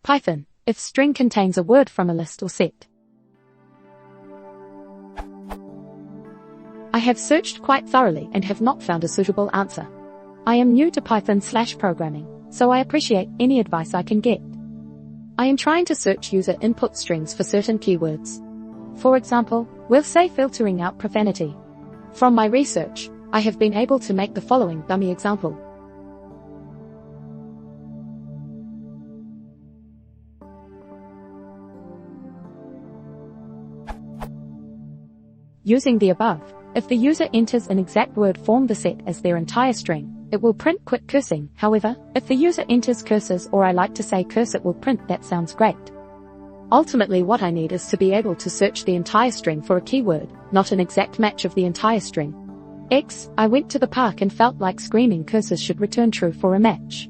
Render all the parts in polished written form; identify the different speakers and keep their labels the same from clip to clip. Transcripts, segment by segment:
Speaker 1: Python, if string contains a word from a list or set. I have searched quite thoroughly and have not found a suitable answer. I am new to Python/programming, so I appreciate any advice I can get. I am trying to search user input strings for certain keywords. For example, we'll say filtering out profanity. From my research, I have been able to make the following dummy example. Using the above, if the user enters an exact word form the set as their entire string, it will print quit cursing. However, if the user enters curses, or I like to say curse, it will print that sounds great. Ultimately, what I need is to be able to search the entire string for a keyword, not an exact match of the entire string. I went to the park and felt like screaming curses should return true for a match.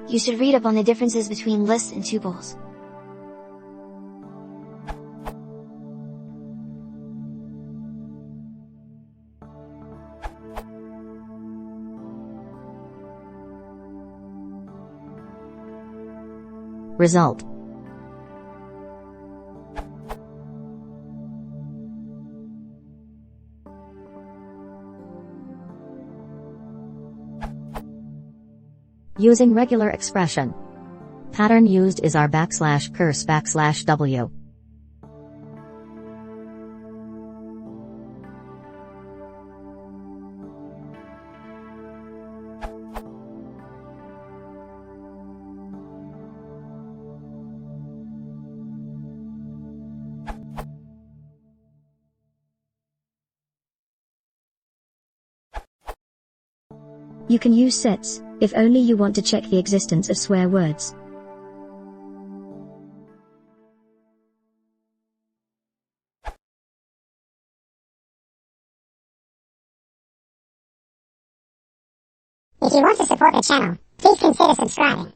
Speaker 2: You should read up on the differences between lists and tuples.
Speaker 3: Result. Using regular expression. Pattern used is our \curse\w.
Speaker 4: You can use sets, if only you want to check the existence of swear words.
Speaker 5: If you want to support the channel, please consider subscribing.